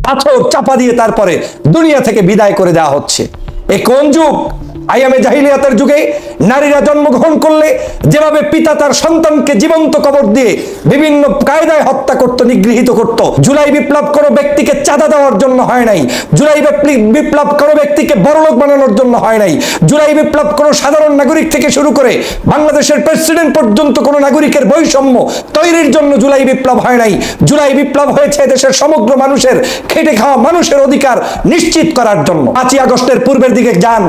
পাথর চাপা দিয়ে তারপরে দুনিয়া থেকে বিদায় করে দেওয়া হচ্ছে। এ কোন যুগ? আইয়ামে জাহিলিয়াতের যুগে নারীরা জন্মগ্রহণ করলে যেভাবে পিতা তার সন্তানকে জীবন্ত কবর দিয়ে বিভিন্ন কায়দায় হত্যা করত, নিগৃহীত করত। জুলাই বিপ্লব কোনো ব্যক্তিকে চাঁদা দেওয়ার জন্য হয় নাই। জুলাই বিপ্লব কোনো ব্যক্তিকে বড়লোক বানানোর জন্য হয় নাই। জুলাই বিপ্লব কোনো সাধারণ নাগরিক থেকে শুরু করে বাংলাদেশের প্রেসিডেন্ট পর্যন্ত কোনো নাগরিকের বৈষম্য তৈরির জন্য জুলাই বিপ্লব হয় নাই। জুলাই বিপ্লব হয়েছে দেশের সমগ্র মানুষের, খেটে খাওয়া মানুষের অধিকার নিশ্চিত করার জন্য। 5ই আগস্টের পূর্বের দিকে যান,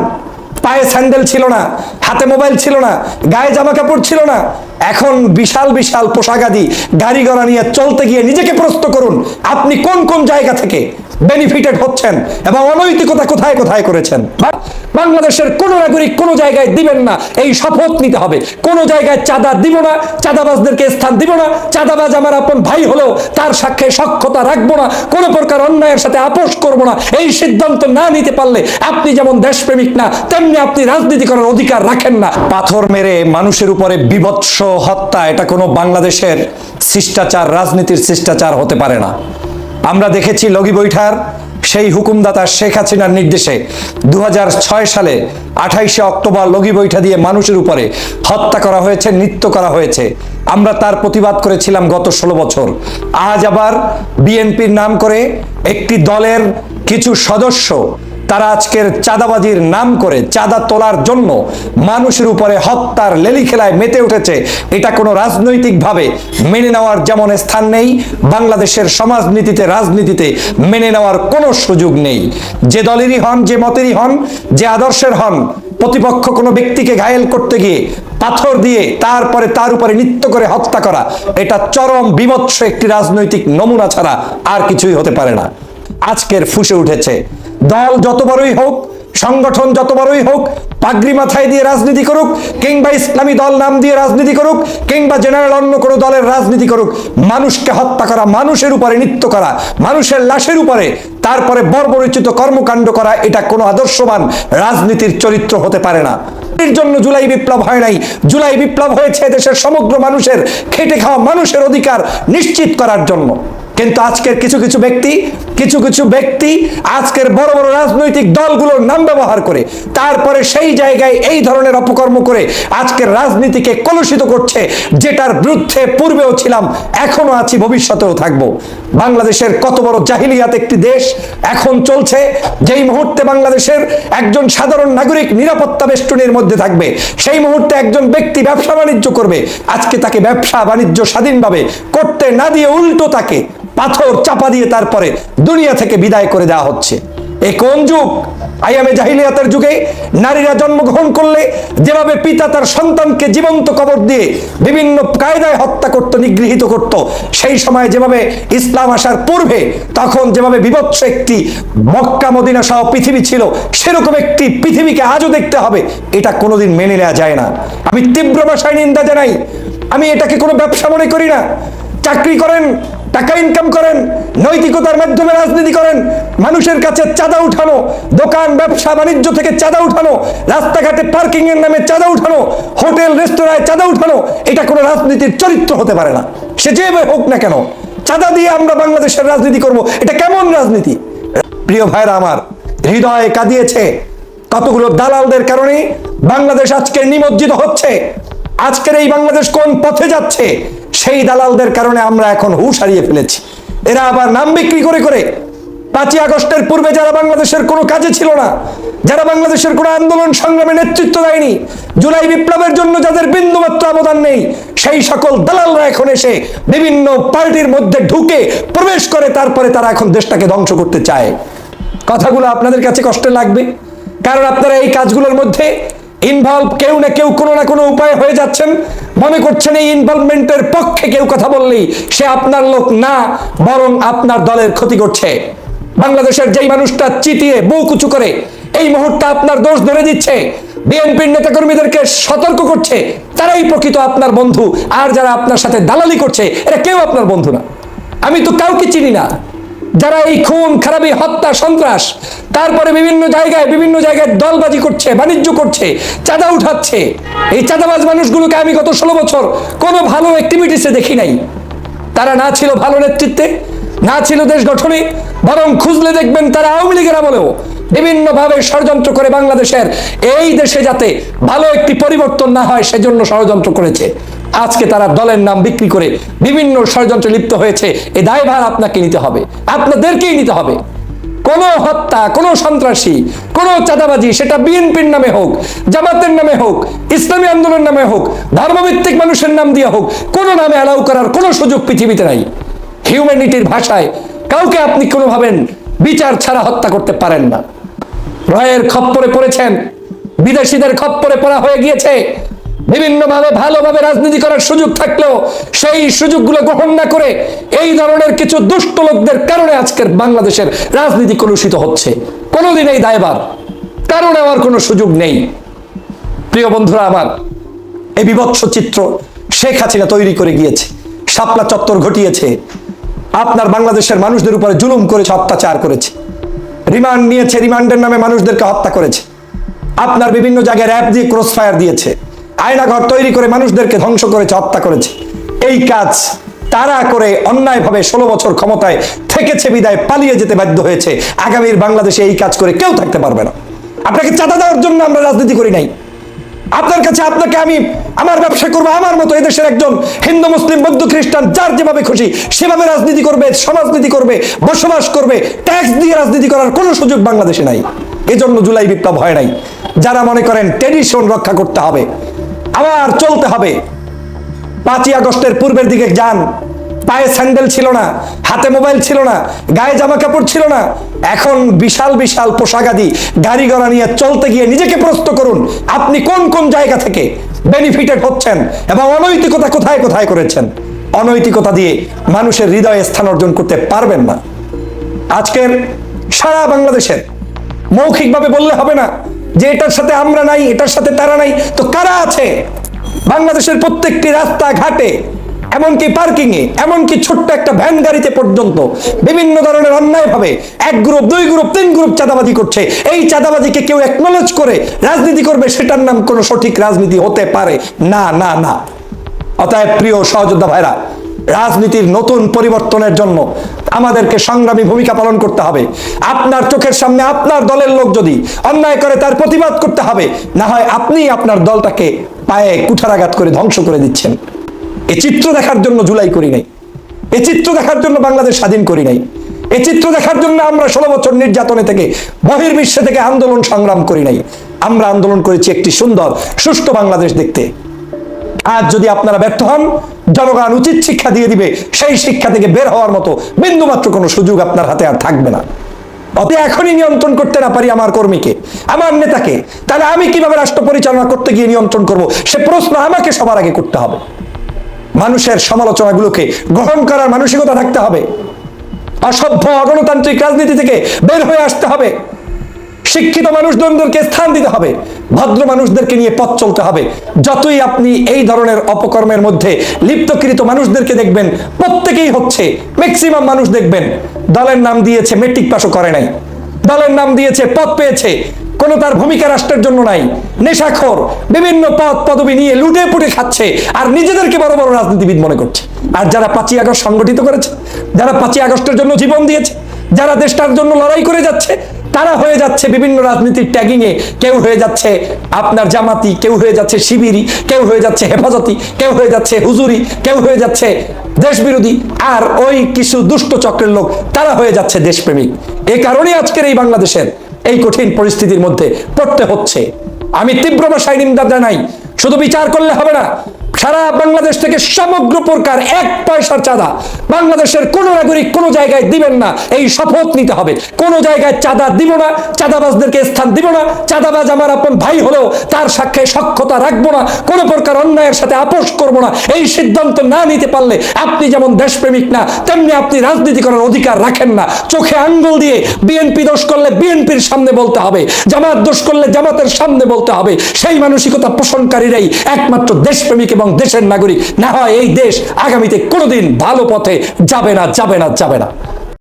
পায়ে স্যান্ডেল ছিল না, হাতে মোবাইল ছিল না, গায়ে জামা কাপড় ছিল না। এখন বিশাল বিশাল পোশাকাদি গাড়ি ঘোড়া নিয়ে চলতে গিয়ে নিজেকে প্রশ্ন করুন, আপনি কোন কোন জায়গা থেকে বেনিফিটেড হচ্ছেন এবং অনৈতিকতা কোথায় কোথায় করেছেন। বাংলাদেশের কোন নাগরিক কোন জায়গায় দিবেন না, এই শপথ নিতে হবে। কোন জায়গায় চাঁদা দিব না, চাঁদাবাজদেরকে স্থান দিব না, চাঁদাবাজ আমার আপন ভাই হলেও তার সাথে সখ্যতা রাখবো না, কোন প্রকার অন্যায়ের সাথে আপোষ করব না। এই সিদ্ধান্ত না নিতে পারলে আপনি যেমন দেশপ্রেমিক না, তেমনি আপনি রাজনীতি করার অধিকার রাখেন না। পাথর মেরে মানুষের উপরে বিভৎস হত্যা, এটা কোনো বাংলাদেশের শিষ্টাচার, রাজনীতির শিষ্টাচার হতে পারে না। আমরা দেখেছি লগি বৈঠার সেই হুকুমদাতা শেখ হাসিনার নির্দেশে 2006 সালে 28শে অক্টোবর লগি বৈঠা দিয়ে মানুষের উপরে হত্যা করা হয়েছে, নৃত্য করা হয়েছে। আমরা তার প্রতিবাদ করেছিলাম গত 16 বছর। আজ আবার বিএনপির নাম করে একটি দলের কিছু সদস্য তারা আজকের চাঁদাবাজির নাম করে চাঁদা তোলার জন্য মানুষের উপরে হত্যার লেলি খেলায় মেতে উঠেছে। এটা কোনো রাজনৈতিকভাবে মেনে নেওয়ার যেমন স্থান নেই, বাংলাদেশের সমাজনীতিতে, রাজনীতিতে মেনে নেওয়ার কোনো সুযোগ নেই। যে দলেরই হন, যে মতেরই হন, যে আদর্শের হন, প্রতিপক্ষ কোনো ব্যক্তিকে ঘায়েল করতে গিয়ে পাথর দিয়ে তারপরে তার উপরে নৃত্য করে হত্যা করা, এটা চরম বিভৎস একটি রাজনৈতিক নমুনা ছাড়া আর কিছুই হতে পারে না। আজকের ফুসে উঠেছে দল যত বড়ই হোক, সংগঠন যত বড়ই হোক, পাগড়ি মাথায় দিয়ে রাজনীতি করুক, কিংবা ইসলামী দল নাম দিয়ে রাজনীতি করুক, কিংবা জেনারেল অন্য কোনো দলের রাজনীতি করুক, মানুষকে হত্যা করা, মানুষের উপরে নৃত্য করা, মানুষের লাশের উপরে তারপরে বর্বরোচিত কর্মকাণ্ড করা, এটা কোনো আদর্শবান রাজনীতির চরিত্র হতে পারে না। এর জন্য জুলাই বিপ্লব হয় নাই। জুলাই বিপ্লব হয়েছে দেশের সমগ্র মানুষের, খেটে খাওয়া মানুষের অধিকার নিশ্চিত করার জন্য। কিন্তু আজকের কিছু কিছু ব্যক্তি আজকের বড় বড় রাজনৈতিক দলগুলোর নাম ব্যবহার করে তারপরে সেই জায়গায় এই ধরনের অপকর্ম করে আজকের রাজনীতিকে কলুষিত করছে, যেটার বিরুদ্ধে পূর্বেও ছিলাম, এখনো আছি, ভবিষ্যতেও থাকবো। বাংলাদেশের কত বড় জাহিলিয়াত একটি দেশ এখন চলছে, যেই মুহূর্তে বাংলাদেশের একজন সাধারণ নাগরিক নিরাপত্তা বেষ্টনীর মধ্যে থাকবে, সেই মুহূর্তে একজন ব্যক্তি ব্যবসা বাণিজ্য করবে, আজকে তাকে ব্যবসা বাণিজ্য স্বাধীনভাবে করতে না দিয়ে উল্টো তাকে পাথর চাপা দিয়ে তারপরে দুনিয়া থেকে বিদায় করে দেওয়া হচ্ছে। এ কোন যুগ? আইয়ামে জাহিলিয়াতের যুগে নারীরা জন্মগ্রহণ করলে যেভাবে পিতা তার সন্তানকে জীবন্ত কবর দিয়ে বিভিন্ন কায়দায় হত্যা করত, নিগৃহীত করত, সেই সময় যেভাবে ইসলাম আসার পূর্বে তখন যেভাবে বিভৎস একটি মক্কা মদিনা সহ পৃথিবী ছিল, সেরকম একটি পৃথিবীকে আজও দেখতে হবে, এটা কোনোদিন মেনে নেওয়া যায় না। আমি তীব্র ভাষায় নিন্দা জানাই। আমি এটাকে কোনো ব্যবসা মনে করি না। চাকরি করেন, টাকা ইনকাম করেন, নৈতিকতার মাধ্যমে রাজনীতি করেন, মানুষের কাছে চাঁদা উঠানো, দোকান ব্যবসা বাণিজ্য থেকে চাঁদা উঠানো, রাস্তাঘাটে পার্কিং এর নামে চাঁদা উঠানো, হোটেল রেস্তোরাঁয় চাঁদা উঠানো, এটা কোনো রাজনীতির চরিত্র হতে পারে না। সে যেভাবে হোক না কেন, চাঁদা দিয়ে আমরা বাংলাদেশের রাজনীতি করব, এটা কেমন রাজনীতি? প্রিয় ভাইরা আমার, হৃদয়ে কাঁদিয়েছে কতগুলো দালালদের কারণে বাংলাদেশ আজকে নিমজ্জিত হচ্ছে। আজকের এই বাংলাদেশ কোন পথে যাচ্ছে, সেই দালালদের কারণে আমরা এখন হুঁশ হারিয়ে ফেলেছি। এরা আবার নাম বিক্রি করে করে 5ই আগস্টের পূর্বে যারা বাংলাদেশের কোনো কাজে ছিল না, যারা বাংলাদেশের কোনো আন্দোলন সংগ্রামে নেতৃত্ব দেয়নি, জুলাই বিপ্লবের জন্য যাদের বিন্দুমাত্র অবদান নেই, সেই সকল দালালরা এখন এসে বিভিন্ন পার্টির মধ্যে ঢুকে প্রবেশ করে তারপরে তারা এখন দেশটাকে ধ্বংস করতে চায়। কথাগুলো আপনাদের কাছে কষ্ট লাগবে, কারণ আপনারা এই কাজগুলোর মধ্যে ইনভলভ কেউ না কেউ কোনো না কোনো উপায় হয়ে যাচ্ছেন। মনে করছেন এই ইনভলভমেন্টের পক্ষে কেউ কথা বললেই সে আপনার লোক না, বরং আপনার দলের ক্ষতি করছে। বাংলাদেশের যেই মানুষটা চিতিয়ে বুক উঁচু করে এই মুহূর্তে আপনার দোষ ধরে দিচ্ছে, বিএনপির নেতাকর্মীদেরকে সতর্ক করছে, তারাই প্রকৃত আপনার বন্ধু। আর যারা আপনার সাথে দালালি করছে, এরা কেউ আপনার বন্ধু না। আমি তো কাউকে চিনি না যারা এই খুন খারাপি, হত্যা, সন্ত্রাস, তারপরে বিভিন্ন জায়গায় দলবাজি করছে, বাণিজ্য করছে, চাঁদা উঠাচ্ছে। এই চাঁদাবাজ মানুষগুলোকে আমি গত 16 বছর কোনো ভালো অ্যাক্টিভিটিসে দেখি নাই। তারা না ছিল ভালো নেতৃত্বে, না ছিল দেশ গঠনে, বরং খুঁজলে দেখবেন তারা আওয়ামী লীগের আমলেও বিভিন্নভাবে ষড়যন্ত্র করে বাংলাদেশের এই দেশে যাতে ভালো একটি পরিবর্তন না হয় সেজন্য ষড়যন্ত্র করেছে। আজকে তারা দলের নাম বিক্রি করে বিভিন্ন ষড়যন্ত্রে লিপ্ত হয়েছে। এই দায়ভার আপনাকে নিতে হবে, আপনাদেরকেই নিতে হবে। কোন হত্যা, কোন সন্ত্রাসী, কোন চাঁদাবাজি, সেটা বিএনপির নামে হোক, জামাতের নামে হোক, ইসলামী আন্দোলনের নামে হোক, ধর্মভিত্তিক মানুষের নাম দিয়ে হোক, কোন নামে অ্যালাউ করার কোন সুযোগ পৃথিবীতে নাই। হিউম্যানিটির ভাষায় কাউকে আপনি কোনোভাবে বিচার ছাড়া হত্যা করতে পারেন না। রয়ের খপ্পরে পড়েছেন, বিদেশিদের খপ্পরে পড়া হয়ে গিয়েছে। বিভিন্নভাবে ভালোভাবে রাজনীতি করার সুযোগ থাকলেও সেই সুযোগগুলো গ্রহণ না করে এই ধরনের কিছু দুষ্ট লোকদের কারণে আজকের বাংলাদেশের রাজনীতি কলুষিত হচ্ছে। কোনোদিন এই দায়ভার কারণ নেওয়ার কোনো সুযোগ নেই। প্রিয় বন্ধুরা আমার, এই বিভৎস চিত্র শেখ হাসিনা তৈরি করে গিয়েছে, শাপলা চত্বর ঘটিয়েছে, আপনার বাংলাদেশের মানুষদের উপরে জুলুম করেছে, অত্যাচার করেছে, রিমান্ড নিয়েছে, রিমান্ডের নামে মানুষদেরকে হত্যা করেছে, আপনার বিভিন্ন জায়গায় র্যাব দিয়ে ক্রস ফায়ার দিয়েছে, আয়নাঘর তৈরি করে মানুষদেরকে ধ্বংস করেছে, হত্যা করেছে। এই কাজ তারা করে অন্যায়ভাবে 16 বছর ক্ষমতায় থেকেছে বিদায় পালিয়ে যেতে বাধ্য হয়েছে। আগামীর বাংলাদেশে এই কাজ করে কেউ থাকতে পারবে না। আপনাকে চাঁদা দেওয়ার জন্য আমরা রাজনীতি করি নাই। আপনার কাছে আপনাকে আমি আমার ব্যবসা করবো, আমার মতো এদেশের একজন হিন্দু, মুসলিম, বৌদ্ধ, খ্রিস্টান যার যেভাবে খুশি সেভাবে রাজনীতি করবে, সমাজনীতি করবে, বসবাস করবে। ট্যাক্স দিয়ে রাজনীতি করার কোনো সুযোগ বাংলাদেশে নাই। এজন্য জুলাই বিপ্লব হয় নাই। যারা মনে করেন ট্রেডিশন রক্ষা করতে হবে, আবার চলতে হবে, 5ই আগস্টের পূর্বের দিকে যান। পায়ে স্যান্ডেল ছিল না, হাতে মোবাইল ছিল না, গায়ে জামা কাপড় ছিল না। এখন বিশাল বিশাল পোশাকাদি গাড়ি ঘোড়া নিয়ে চলতে গিয়ে নিজেকে প্রশ্ন করুন, আপনি কোন কোন জায়গা থেকে বেনিফিটেড হচ্ছেন এবং অনৈতিকতা কোথায় কোথায় করেছেন। অনৈতিকতা দিয়ে মানুষের হৃদয়ে স্থান অর্জন করতে পারবেন না। আজকের সারা বাংলাদেশের মৌখিকভাবে বললে হবে না যে এটার সাথে আমরা নাই, এটার সাথে তারা নাই। তো কারা আছে? বাংলাদেশের প্রত্যেকটি রাস্তা ঘাটে, এমনকি পার্কিং এ, এমনকি ছোট্ট একটা ভ্যান গাড়িতে পর্যন্ত বিভিন্ন ধরনের অন্যায় ভাবে 1 গ্রুপ, 2 গ্রুপ, 3 গ্রুপ চাঁদাবাজি করছে। এই চাঁদাবাজিকে কেউ একনলেজ করে রাজনীতি করবে, সেটার নাম কোনো সঠিক রাজনীতি হতে পারে না, না, না। অতএব প্রিয় সহযোদ্ধা ভাইরা, রাজনীতির নতুন পরিবর্তনের জন্য আমাদেরকে সংগ্রামী ভূমিকা পালন করতে হবে। আপনার চোখের সামনে আপনার দলের লোক যদি অন্যায় করে তার প্রতিবাদ করতে হবে, না হয় আপনি আপনার দলটাকে পায়ে কুঠারাঘাত করে ধ্বংস করে দিচ্ছেন। এই চিত্র দেখার জন্য জুলাই করি নাই, এই চিত্র দেখার জন্য বাংলাদেশ স্বাধীন করি নাই, এই চিত্র দেখার জন্য আমরা 16 বছর নির্যাতনে থেকে বহির্বিশ্বে থেকে আন্দোলন সংগ্রাম করি নাই। আমরা আন্দোলন করেছি একটি সুন্দর সুষ্ঠু বাংলাদেশ দেখতে। আজ যদি আপনারা ব্যর্থ হন, জনগণ উচিত শিক্ষা দিয়ে দিবে। সেই শিক্ষা থেকে বের হওয়ার মতো বিন্দুমাত্র কোনো সুযোগ আপনার হাতে আর থাকবে না। অতএব এখনই নিয়ন্ত্রণ করতে না পারি আমার কর্মীকে, আমার নেতাকে, তাহলে আমি কিভাবে রাষ্ট্র পরিচালনা করতে গিয়ে নিয়ন্ত্রণ করব? সে প্রশ্ন আমাকে সবার আগে করতে হবে। মানুষের সমালোচনাগুলোকে গ্রহণ করার মানসিকতা থাকতে হবে। অসভ্য অগণতান্ত্রিক রাজনীতি থেকে বের হয়ে আসতে হবে। শিক্ষিত মানুষজনদেরকে স্থান দিতে হবে, ভদ্র মানুষদেরকে নিয়ে পথ চলতে হবে। যতই আপনি এই ধরনের অপকর্মের মধ্যে লিপ্তকৃত মানুষদেরকে দেখবেন, প্রত্যেকেই হচ্ছে, ম্যাক্সিমাম মানুষ দেখবেন দলের নাম দিয়েছে, মেট্রিক পাসও করে নাই, দলের নাম দিয়েছে, পদ পেয়েছে, কোনো তার ভূমিকা রাষ্ট্রের জন্য নাই, নেশাখোর, বিভিন্ন পদ পদবি নিয়ে লুটে পুটে খাচ্ছে আর নিজেদেরকে বড় বড় রাজনীতিবিদ মনে করছে। আর যারা 5ই আগস্ট সংগঠিত করেছে, যারা 5ই আগস্টের জন্য জীবন দিয়েছে, যারা দেশটার জন্য লড়াই করে যাচ্ছে, তারা হয়ে যাচ্ছে বিভিন্ন রাজনীতির ট্যাগিং এ। কেউ হয়ে যাচ্ছে আপনার জামাতি, কেউ হয়ে যাচ্ছে শিবিরি, কেউ হয়ে যাচ্ছে হেফাজতি, কেউ হয়ে যাচ্ছে হুজুরি, কেউ হয়ে যাচ্ছে দেশ বিরোধী, আর ওই কিছু দুষ্ট চক্রের লোক তারা হয়ে যাচ্ছে দেশপ্রেমিক। এই কারণে আজকের এই বাংলাদেশের এই কঠিন পরিস্থিতির মধ্যে পড়তে হচ্ছে। আমি তীব্র ভাষায় নিন্দা জানাই। শুধু বিচার করলে হবে না, সারা বাংলাদেশ থেকে সমগ্র প্রকার 1 পয়সার চাঁদা বাংলাদেশের কোন নাগরিক কোন জায়গায় দিবেন না, এই শপথ নিতে হবে। কোন জায়গায় চাঁদা দিব না, চাঁদাবাজদেরকে স্থান দিব না, চাঁদাবাজ আমার আপন ভাই হলেও তার সাথে সখ্যতা রাখবো না, কোন প্রকার অন্যায়ের সাথে আপোষ করবো না। এই সিদ্ধান্ত না নিতে পারলে আপনি যেমন দেশপ্রেমিক না, তেমনি আপনি রাজনীতি করার অধিকার রাখেন না। চোখে আঙ্গুল দিয়ে বিএনপি দোষ করলে বিএনপির সামনে বলতে হবে, জামাত দোষ করলে জামাতের সামনে বলতে হবে। সেই মানসিকতা পোষণকারীরাই একমাত্র দেশপ্রেমিক এবং দেশের নাগরিক। না হয় এই দেশ আগামীতে কোনোদিন ভালো পথে যাবে না, যাবে না, যাবে না।